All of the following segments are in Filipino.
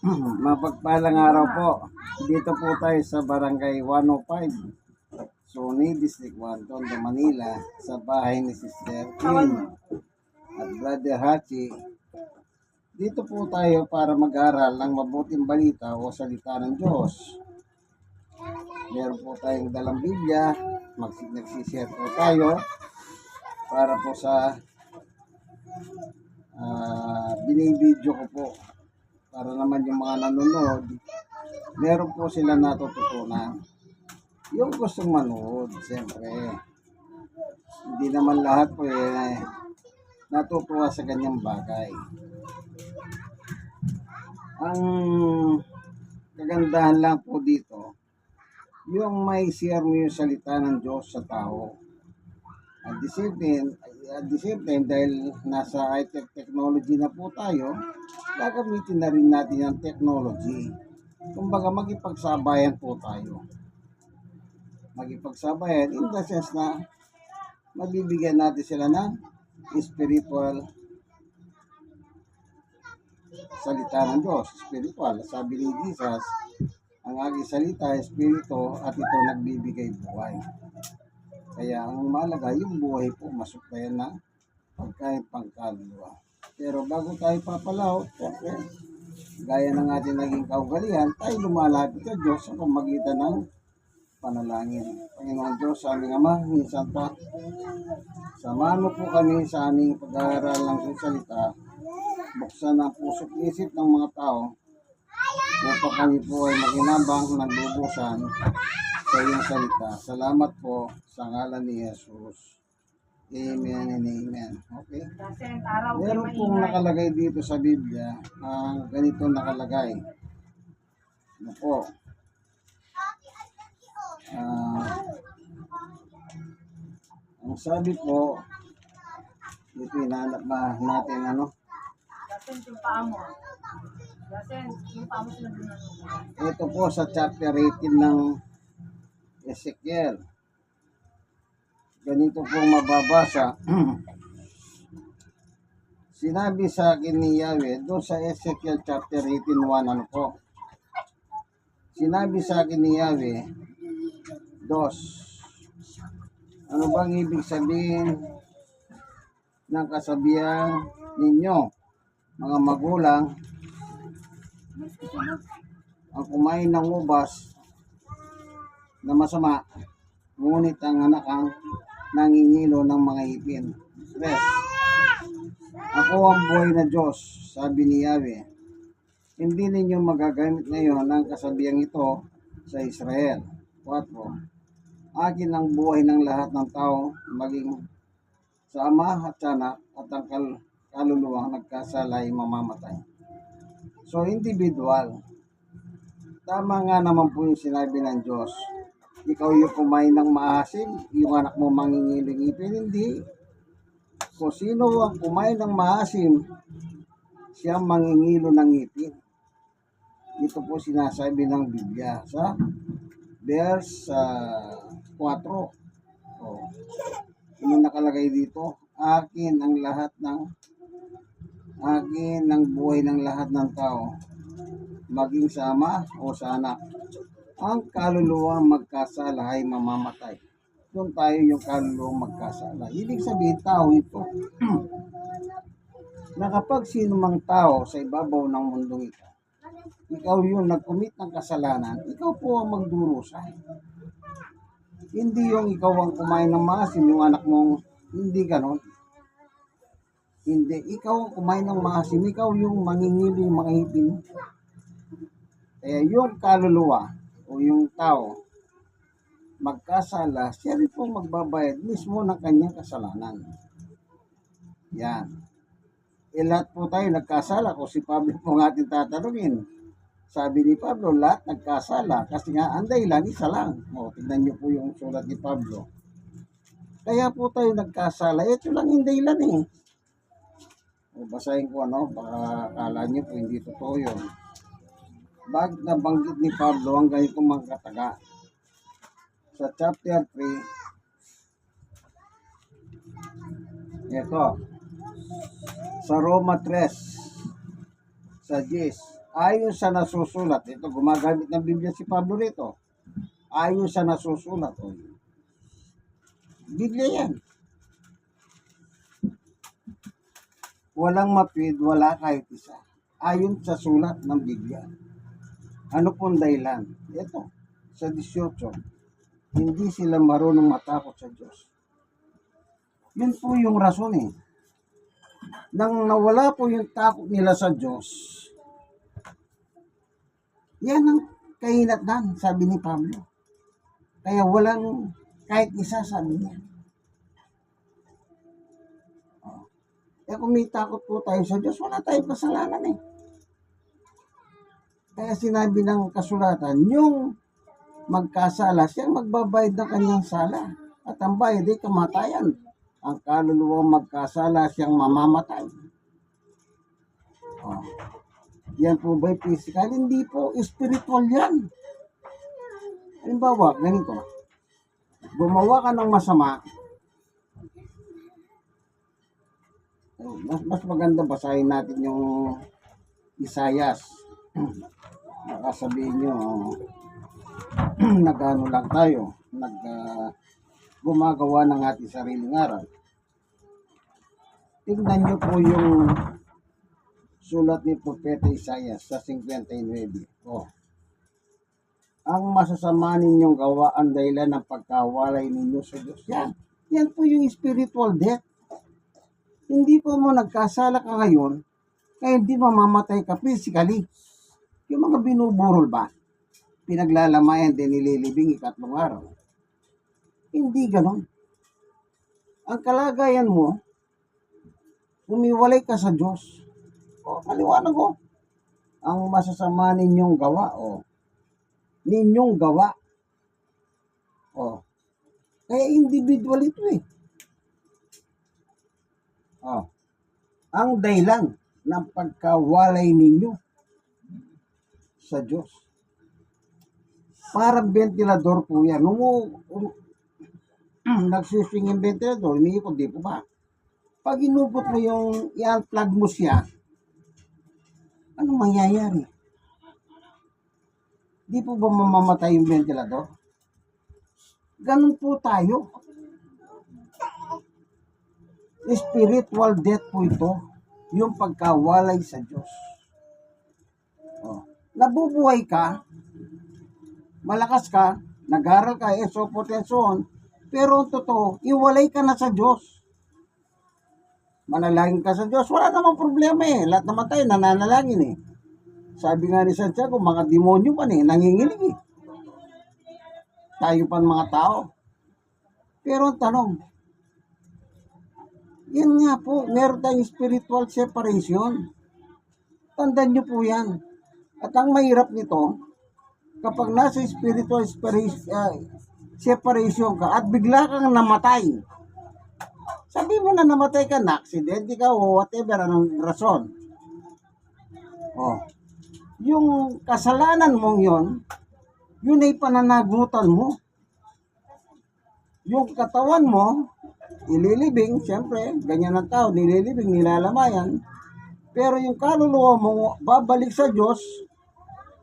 Mapagpalang araw po. Dito po tayo sa Barangay 105, Sony District 1, Tondo, Manila, sa bahay ni Sister Kim at Brother Hachi. Dito po tayo para mag-aral ng mabuting balita o salita ng Diyos. Meron po tayong dalang Biblia, nagsishare po tayo para po sa binibidyo ko po. Para naman yung mga nanonood, meron po sila natututunan. Yung gustong manood, siyempre, hindi naman lahat po natutuwa sa ganyang bagay. Ang kagandahan lang po dito, yung may share mo yung salita ng Diyos sa tao. At the same time, dahil nasa high-tech technology na po tayo, gagamitin na rin natin ang technology. Kumbaga, magipagsabayan po tayo. Magipagsabayan in the sense na mabibigyan natin sila ng spiritual salita ng Diyos. Spiritual. Sabi ni Jesus, ang aking salita, espiritu, at ito nagbibigay buhay. Kaya ang mahalaga, yung buhay po, masuklayan na pagkain pangkaluluwa. Pero bago tayo papalaw, gaya ng ating naging kaugalian, tayo lumalapit sa Diyos sa pamagitan ng panalangin. Panginoon Diyos, sa aming Ama, minsan pa, samahan mo po kami sa aming pag-aaral ng salita, buksan ang puso't isip ng mga tao, upang kami po ay maginabang nagbubusan sa iyong salita. Salamat po sa ngalan ni Jesus. Amen and amen. Okay? Meron pong nakalagay dito sa Biblia ang ganito nakalagay. Ano po? Ang sabi po, dito hinahanap natin ano? Ito po sa chapter 18 ng Ezekiel. Ganito po mababasa. Sinabi sa akin ni Yahweh, doon sa Ezekiel chapter 18:1, ano po? Sinabi sa akin ni Yahweh, ano bang ibig sabihin ng kasabihan ninyo, mga magulang, ang kumain ng ubas na masama, ngunit ang anak ang nangingilo ng mga ipin. Stress. Ako ang buhay na Diyos, sabi ni Yahweh. Hindi ninyo magagamit ngayon ang kasabihang ito sa Israel. 4. Akin ang buhay ng lahat ng tao, maging sa ama at anak at ang kaluluwang nagkasala ay mamamatay. So, individual. Tama nga naman po yung sinabi ng Diyos. Ikaw yung kumain ng maasim, yung anak mo mangingiling ipin, hindi. Kung sino ang kumain ng maasim, siya mangingilo ng ipin. Ito po sinasabi ng Biblia sa verse 4. Ano nakalagay dito? Akin ang buhay ng lahat ng tao, maging sa ama o sa anak. Ang kaluluwa magkasala ay mamamatay. Doon tayo yung kaluluwa magkasala. Ibig sabihin, tao ito. Na kapag sino mang tao sa ibabaw ng mundong ito, ikaw yung nag-commit ng kasalanan, ikaw po ang magdurusa. Hindi yung ikaw ang kumain ng maasim, yung anak mong hindi ganon. Hindi, ikaw ang kumain ng maasim, ikaw yung mangingili mga ipin. Kaya yung kaluluwa o yung tao magkasala, siya rin po magbabayad mismo ng kanyang kasalanan. Yan. Lahat po tayo nagkasala. Kung si Pablo po ng ating tatanungin, sabi ni Pablo, lahat nagkasala. Kasi nga, ang dahilan, isa lang. Tignan niyo po yung sulat ni Pablo. Kaya po tayo nagkasala. Ito lang yung dahilan eh. Basahin ko baka akala niyo po hindi totoo yun. Bakit nabanggit ni Pablo ang ganitong mga kataga? Sa chapter 3, ito, sa Roma 3, sa 10, Ayon sa nasusulat, ito gumagamit ng Biblia si Pablo rito. Ayon sa nasusulat, Biblia yan. Walang mapid, wala kahit isa. Ayon sa sulat ng Biblia. Ano pong dahilan? Ito, sa 18, hindi sila marunong matakot sa Diyos. Yun po yung rason Nang nawala po yung takot nila sa Diyos, yan ang kahinatnan, sabi ni Pablo. Kaya walang kahit isa, sabi niya. Kung may takot po tayo sa Diyos, wala tayong kasalanan Kaya sinabi ng kasulatan, yung magkasala, siyang magbabayad ng kanyang sala. At ang bayad ay kamatayan. Ang kaluluwang magkasala, siyang mamamatay. Yan po ba'y physical? Hindi po, spiritual yan. Halimbawa, ganito. Gumawa ka ng masama, mas maganda basahin natin yung Isayas. Baka sabihin nyo, nag-ano lang tayo, gumagawa ng ating sariling aral. Tingnan nyo po yung sulat ni Propeta Isayas sa 59. Ang masasama ninyong gawa ang dahilan ng pagkawalay ninyo sa Diyos. Yan po yung spiritual death. Hindi po mo nagkasala ka ngayon, kaya hindi mamamatay ka physically. Yung mga binuburol ba? Pinaglalamayan din nililibing 3 araw. Hindi ganon. Ang kalagayan mo, umiwalay ka sa Diyos. Maliwanag ang masasama ninyong gawa. Ninyong gawa. Kaya individual ito ang dahilan ng pagkawalay ninyo sa Diyos. Parang ventilador po yan. Nagsiswing yung ventilador, umiikot, di po ba? Pag inupot mo yung i-unplug mo siya, ano mangyayari? Di po ba mamamatay yung ventilador? Ganun po tayo. Spiritual death po ito, yung pagkawalay sa Diyos. Nabubuhay ka, malakas ka, nag-aral ka, so forth and so on, pero ang totoo, iwalay ka na sa Diyos. Manalangin ka sa Diyos, wala namang problema lahat naman tayo nananalangin Sabi nga ni Santiago, mga demonyo pa nanginginig Tayo pa mga tao. Pero ang tanong, yan nga po, meron tayong spiritual separation. Tandaan nyo po yan. At ang mahirap nito, kapag nasa spiritual separation ka at bigla kang namatay, sabi mo na namatay ka, na-aksidente ka o whatever, anong rason. Yung kasalanan mong yun ay pananagutan mo. Yung katawan mo, ililibing, siyempre, ganyan ang tao, nililibing, nilalamayan. Pero yung kaluluwa mo, babalik sa Diyos,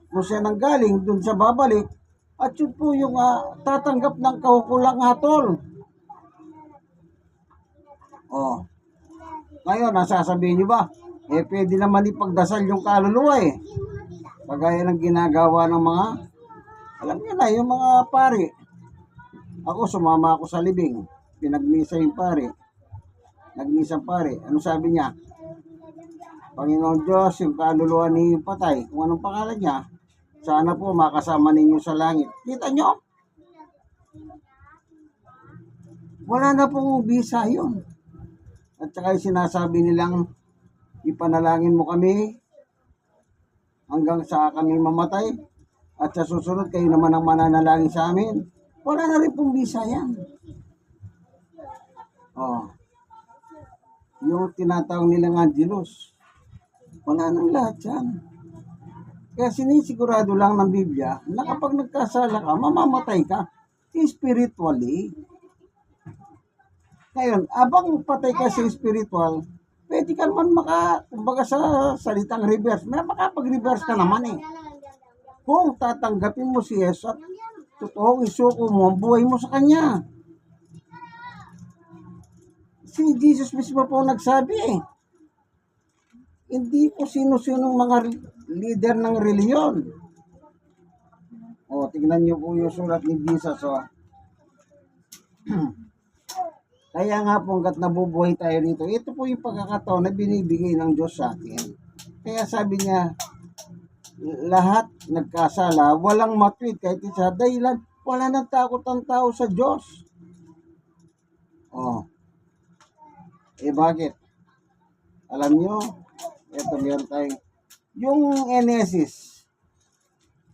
kung siya nanggaling, dun siya babalik, at yun po yung tatanggap ng kahukulang hatol. Ngayon, nasasabihin nyo ba, pwede naman ipagdasal yung kaluluwa Pagaya ng ginagawa ng mga, alam niyo na, yung mga pari. Ako, sumama ako sa libing. Pinagmisa yung pari. Nagmisa pari. Ano sabi niya? Panginoon Diyos, yung kaluluwa ni patay, kung anong pangalan niya, sana po makasama ninyo sa langit. Kita nyo? Wala na pong bisa yun. At saka yung sinasabi nilang, ipanalangin mo kami hanggang sa kami mamatay. At sa susunod, kayo naman ang mananalangin sa amin. Wala na rin pong bisa yan. Yung tinatawag nilang angelos. Wala nang lahat yan. Kaya sinisigurado lang ng Biblia na kapag nagkasala ka, mamamatay ka spiritually. Ngayon, abang patay ka sa spiritual, pwede ka naman kumbaga sa salitang reverse, may makapag-reverse ka naman eh. Kung tatanggapin mo si Jesus at totoong isuko mo ang buhay mo sa Kanya. Si Jesus mismo po nagsabi eh. Hindi po sino-sinong mga leader ng reliyon. O, tingnan niyo po yung sulat ni Jesus. O. Kaya nga po hanggat nabubuhay tayo dito, ito po yung pagkakataon na binibigay ng Diyos sa atin. Kaya sabi niya, lahat nagkasala, walang matwid kahit isa, dahilan wala nang takot ang tao sa Diyos. Oh. Bakit? Alam nyo, ito meron tayong, yung Genesis,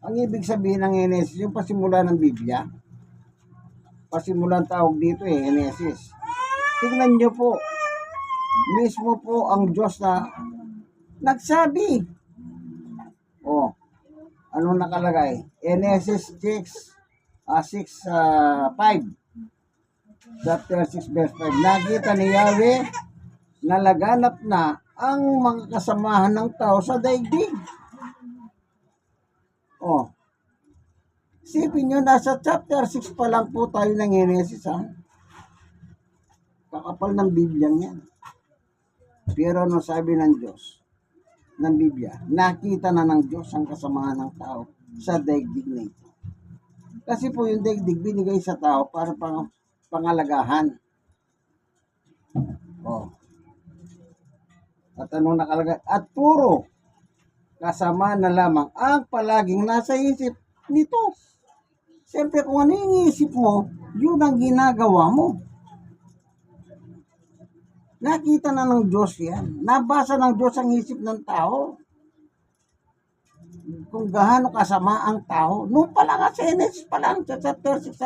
ang ibig sabihin ng Genesis, yung pasimula ng Biblia, pasimulan tawag dito Genesis. Tingnan nyo po, mismo po ang Diyos na nagsabi. Oh, ano nakalagay? Genesis 6, 5. Chapter 6, verse 5. Nakita ni Yahweh na laganap na ang mga kasamahan ng tao sa daigdig. Oh, isipin nyo, nasa chapter 6 pa lang po tayo ng Genesis, ha? Kakapal ng Biblia yan. Pero ano sabi ng Diyos, ng Biblia, nakita na ng Diyos ang kasamahan ng tao sa daigdig na ito. Kasi po yung daigdig binigay sa tao para pangalagahan. Oh. At ano nakalagay? At puro kasama na lamang ang palaging nasa isip nito. Siyempre kung ano yung isip mo, yun ang ginagawa mo. Nakita na ng Diyos yan. Nabasa ng Diyos ang isip ng tao. Kung gaano kasama ang tao. Noon pa lang sa Genesis pa lang, sa chapter 6.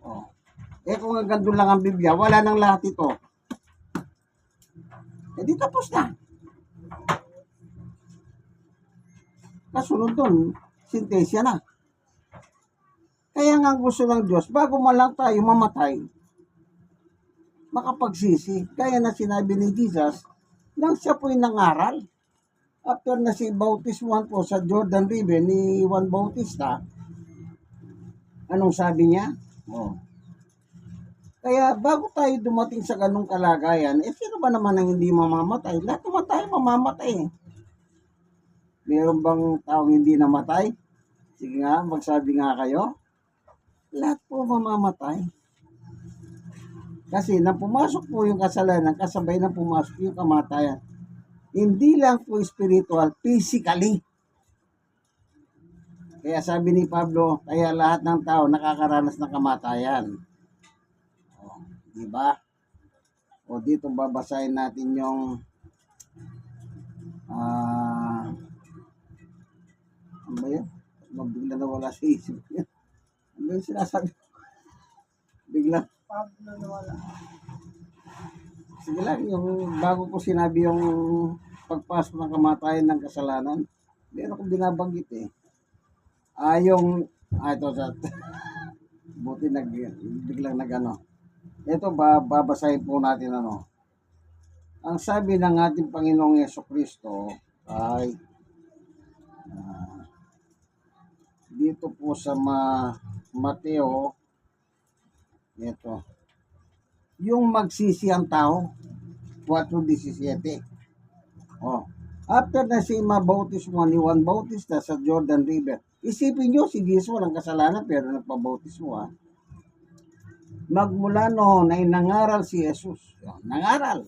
Oh. Kung hanggang doon lang ang Biblia, wala nang lahat ito. Di tapos na. Kasunod doon, sintesya na. Kaya nga gusto ng Diyos, bago man lang tayo mamatay, makapagsisi. Kaya na sinabi ni Jesus, nang siya po'y nangaral, after na si bautismuhan po sa Jordan River ni Juan Bautista, anong sabi niya? Oh. Kaya bago tayo dumating sa ganung kalagayan, sino ba naman ang hindi mamamatay? Lahat naman tayo mamamatay. Meron bang taong hindi namatay? Sige nga, magsabi nga kayo. Lahat po mamamatay. Kasi nang pumasok po yung kasalanan, kasabay nang pumasok yung kamatayan. Hindi lang po spiritual, physically. Kaya sabi ni Pablo, kaya lahat ng tao nakakaranas ng kamatayan. O, diba? O dito babasahin natin yung ano ba yun? Mabigla na wala sa isip. Ano yung sinasabi? Bigla. Pablo na wala. Sige lang, yung bago ko sinabi yung pagpasok ng kamatayan ng kasalanan, meron kong binabanggit eh. Ito sa buti biglang nagano. Ito babasahin po natin ano. Ang sabi ng ating Panginoong Jesucristo ay dito po sa Mateo, ito, yung magsisi ang tao, 4:17. Oh. After na si mabautismo ni Juan Bautista sa Jordan River, isipin nyo, si Jesus walang kasalanan pero nagpabautismo ha. Magmula noon ay nangaral si Jesus. Nangaral.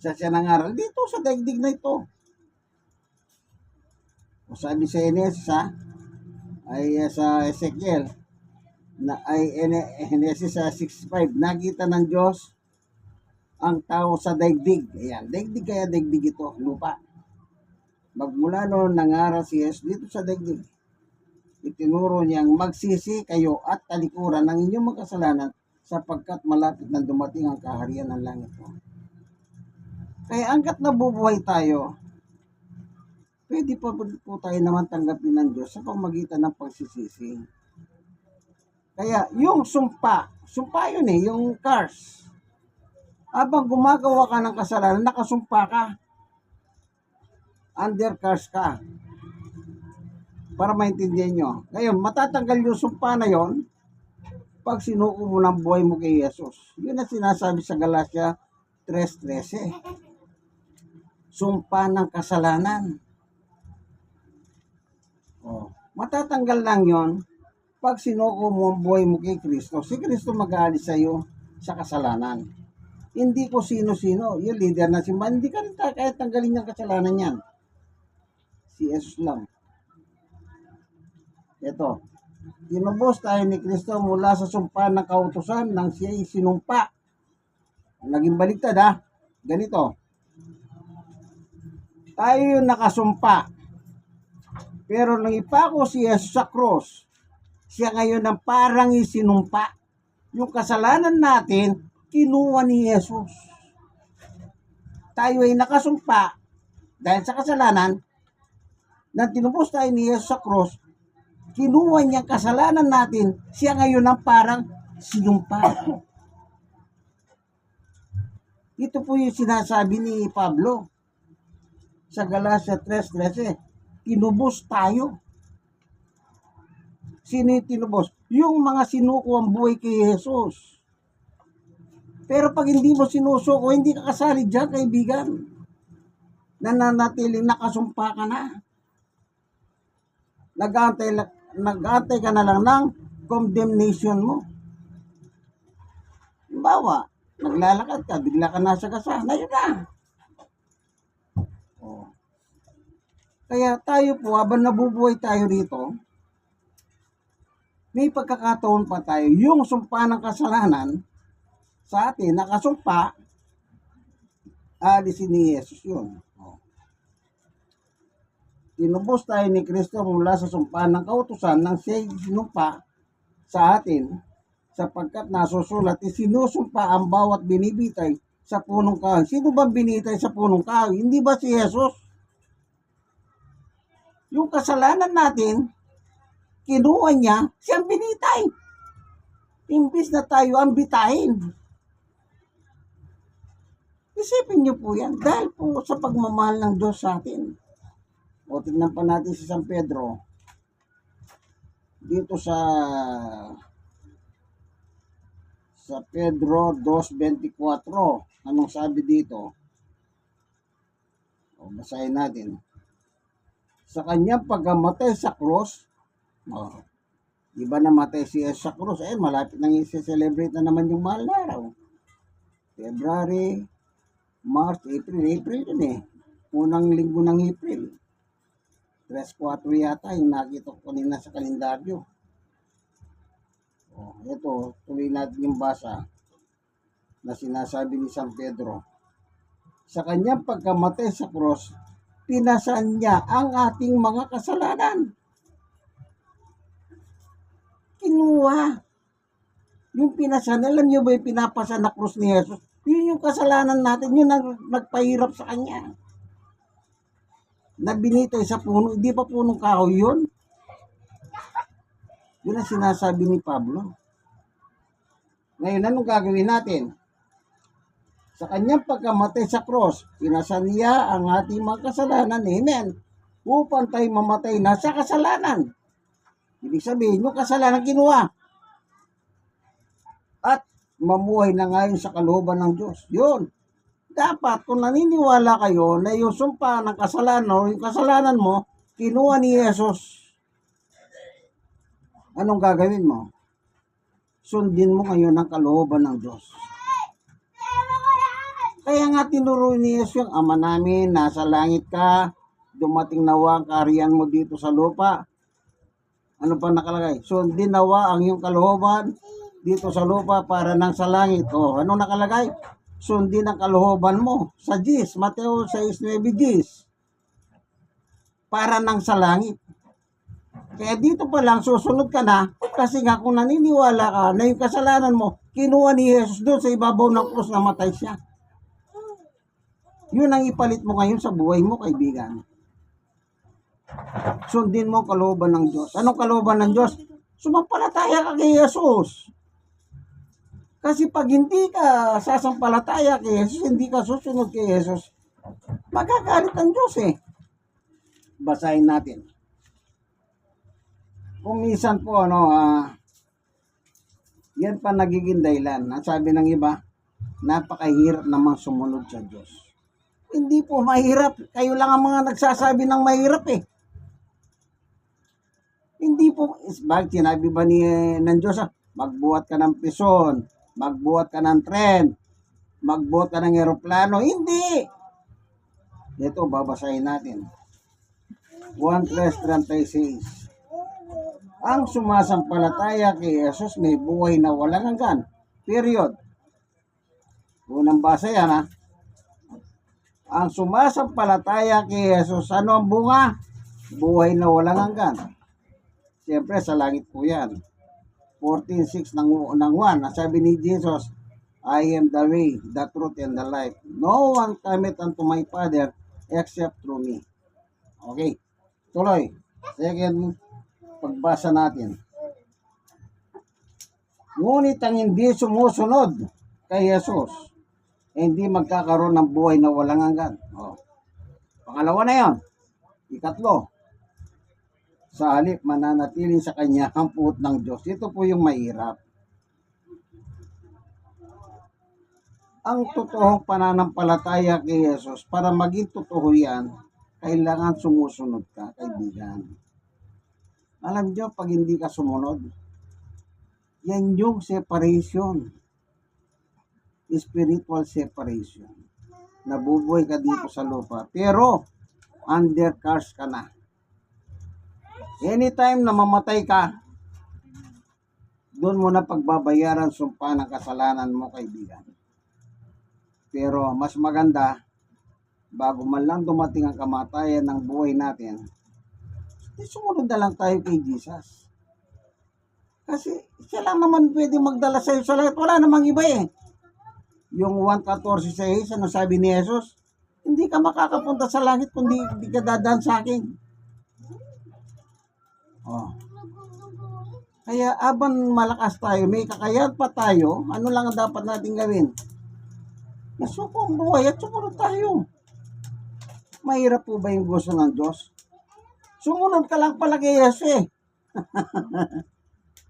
Siya nangaral dito sa daigdig na ito. O sabi sa Genesis ay sa Ezekiel, Genesis 6:5, nakita ng Diyos ang tao sa daigdig. Ayan, daigdig kaya daigdig ito, lupa. Magmula noon nangaral si Jesus dito sa daigdig. Itinuro niyang magsisi kayo at talikuran ng inyong mga kasalanan sapagkat malapit na dumating ang kaharian ng langit. Kaya hanggat nabubuhay tayo, pwede pa po tayo naman tanggapin ng Diyos sa pamagitan ng pagsisisi. Kaya yung sumpa yun yung curse. Habang gumagawa ka ng kasalanan, nakasumpa ka. Under curse ka. Para maintindihan nyo. Ngayon, matatanggal yung sumpa na yon pag sinuko mo ng buhay mo kay Jesus. Yun ang sinasabi sa Galatia 3:13. Sumpa ng kasalanan. Matatanggal lang yon pag sinuko mo ang buhay mo kay Kristo. Si Kristo mag-aalis sa iyo sa kasalanan. Hindi ko sino-sino. Yung leader na simbahan, hindi ka rin kahit tanggalin yung kasalanan yan. Si Jesus lang. Ito, tinubos tayo ni Kristo mula sa sumpa ng kautusan nang siya'y sinumpa. Naging baliktad ha. Ganito. Tayo yung nakasumpa. Pero nang ipako si Jesus sa cross, siya ngayon ang parang isinumpa. Yung kasalanan natin, kinuha ni Jesus. Tayo ay nakasumpa dahil sa kasalanan. Nang tinubos tayo ni Jesus sa cross, kinuha niya kasalanan natin, siya ngayon ang parang sinumpa. Ito po yung sinasabi ni Pablo sa Galatia 3:13. Tinubos tayo. Sino yung tinubos? Yung mga sinuko ang buhay kay Jesus. Pero pag hindi mo sinusuko, hindi ka kasali dyan, kaibigan. Nananatiling nakasumpa ka na. Nag-aantay ka na lang ng condemnation mo. Bawa, naglalakad ka, bigla ka nasa kasana, yun na. Kaya tayo po, habang nabubuhay tayo rito, may pagkakataon pa tayo, yung sumpa ng kasalanan, sa atin, nakasumpa, alisin ni Jesus yun. Tinubos tayo ni Kristo mula sa sumpa ng kautusan nang siya'y sinumpa sa atin sapagkat nasusulat, sinusumpa ang bawat binibitay sa punong kahoy. Sino ba binitay sa punong kahoy? Hindi ba si Jesus? Yung kasalanan natin, kinuha niya, siyang binitay. Imbis na tayo ang bitahin. Isipin niyo po yan, dahil po sa pagmamahal ng Diyos sa atin. O tignan pa natin si San Pedro. Dito sa Pedro 2:24. Anong sabi dito? O basahin natin. Sa kanyang pagkamatay sa krus, iba na matay si Jesus sa krus, malapit nang i-celebrate na naman yung mahal na araw. February, March, April yun eh. Unang linggo ng April. 3-4 yata yung nakita ko kanina sa kalendaryo. Ito, tuloy natin yung basa na sinasabi ni San Pedro. Sa kanyang pagkamatay sa cross, pinasan niya ang ating mga kasalanan. Kinuha. Yung pinasan, alam niyo ba yung pinapasan na cross ni Jesus? Yun yung kasalanan natin, yun ang nagpahirap sa kanya. Na binitay sa puno, hindi pa punong kahoy yun? Yun ang sinasabi ni Pablo. Ngayon, anong gagawin natin? Sa kanyang pagkamatay sa cross, pinasan niya ang ating mga kasalanan, amen, upang tayo mamatay na sa kasalanan. Ibig sabihin, yung kasalanan kinuha. At mamuhay na ngayon sa kalooban ng Diyos. Yun. Dapat, kung naniniwala kayo na yung sumpa ng kasalanan o yung kasalanan mo, kinuha ni Jesus, anong gagawin mo? Sundin mo ngayon ang kalooban ng Diyos. Kaya nga tinuro ni Jesus yung Ama namin, nasa langit ka, dumating nawa ang kaharian mo dito sa lupa. Ano pa nakalagay? Sundin nawa ang iyong kalooban dito sa lupa para nang sa langit. Ano nakalagay? Sundin ang kalooban mo sa Diyos, Mateo 6:9, para nang sa langit. Kaya dito pa lang susunod ka na, kasi nga kung naniniwala ka na yung kasalanan mo, kinuha ni Jesus doon sa ibabaw ng krus na matay siya. Yun ang ipalit mo ngayon sa buhay mo, kaibigan. Sundin mo ang kalooban ng Diyos. Anong kalooban ng Diyos? Sumampalataya ka kay Jesus. Kasi pag hindi ka sasampalataya kay Jesus, hindi ka susunod kay Jesus, magagalit ang Diyos eh. Basahin natin. Kung minsan po, yan pa nagiging dahilan. Ang sabi ng iba, napakahirap namang sumunod sa Diyos. Hindi po mahirap. Kayo lang ang mga nagsasabi ng mahirap eh. Hindi po, bakit sinabi ba ng Diyos, magbuhat ka ng pison, magbuhat ka ng tren, magbuhat ka ng eroplano? Hindi. Ito, babasahin natin. 1:36. Ang sumasampalataya kay Jesus may buhay na walang hanggan. Period. Unang basa yan ha. Ang sumasampalataya kay Jesus, ano ang bunga? Buhay na walang hanggan. Siyempre, sa langit po yan. 14:6 ng 1. Sabi ni Jesus, I am the way, the truth, and the life. No one cometh unto my Father except through me. Okay. Tuloy. Second, pagbasa natin. Ngunit ang hindi sumusunod kay Jesus, hindi magkakaroon ng buhay na walang hanggan. Pangalawa na yon. Ikatlo, sa halip mananatili sa kanya ang puot ng Diyos. Ito po yung mahirap. Ang totoong pananampalataya kay Jesus, para maging totoo yan, kailangan sumusunod ka, kaibigan. Alam nyo, pag hindi ka sumunod, yan yung separation. Spiritual separation. Nabubuhay ka dito sa lupa, pero under curse ka na. Anytime na mamatay ka, doon mo na pagbabayaran sumpa ng kasalanan mo, kaibigan. Pero mas maganda, bago man lang dumating ang kamatayan ng buhay natin, sumunod na lang tayo kay Jesus. Kasi siya lang naman pwede magdala sa'yo sa lahat. Wala namang iba eh. Yung 1:14-6, ano sabi ni Jesus? Hindi ka makakapunta sa langit kung hindi ka dadaan sa akin. Kaya aban malakas tayo, may kakayahan pa tayo, ano lang ang dapat natin gawin? Nasuko ang buhay at sumunod tayo. Mahirap po ba yung gusto ng Diyos? Sumunod ka lang pala kay Jesus eh.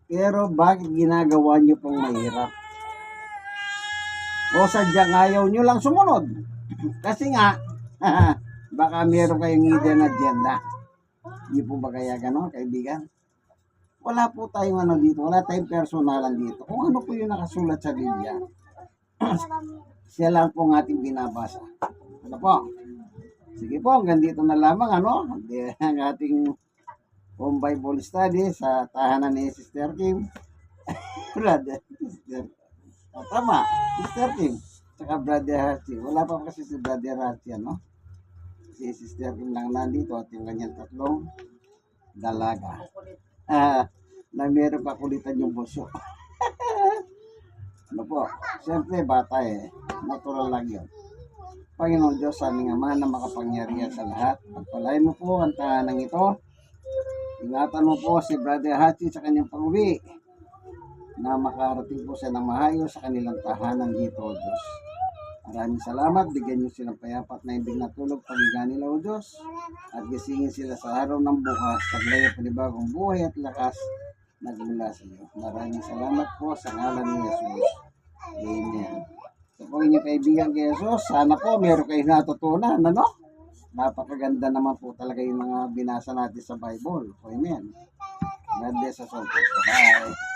Pero bakit ginagawa niyo pong mahirap? O sadyang ayaw nyo lang sumunod. Kasi nga, baka meron kayong hidden agenda. Hindi po ba kaya gano'n, kaibigan? Wala po tayong dito, wala tayong personalan dito. Kung ano po yung nakasulat sa Biblia, siya lang po ang ating binabasa. Ano po? Sige po, hanggang dito na lamang, ang ating home Bible study sa tahanan ni Sister Kim. Brother, Sister tama, Sister Kim, saka Brother Hachi. Wala pa kasi si Brother Hachi, Si Sister Kim lang nandito at yung kanyang tatlong dalaga. Na meron pa kulitan yung buso. Ano po, siyempre bata eh. Natural lang yun. Panginoon Diyos, aming Ama na makapangyarihan sa lahat. Pagpalain mo po ang tahanang ito. Ingatan mo po si Brother Hachi sa kanyang pag-uwi, na makarating po siya ng maayos sa kanilang tahanan dito, O Diyos. Maraming salamat. Bigyan niyo silang payapat na hindi natulog paghiga nila, O Diyos. At gisingin sila sa araw ng bukas. Taglaya panibagong buhay at lakas nagmula sa iyo. Maraming salamat po sa ngalan ni Jesus. Amen. So po inyong kaibigan kay Jesus, sana po meron kayo natutunan, Napakaganda naman po talaga yung mga binasa natin sa Bible. Amen. God bless us all. Bye.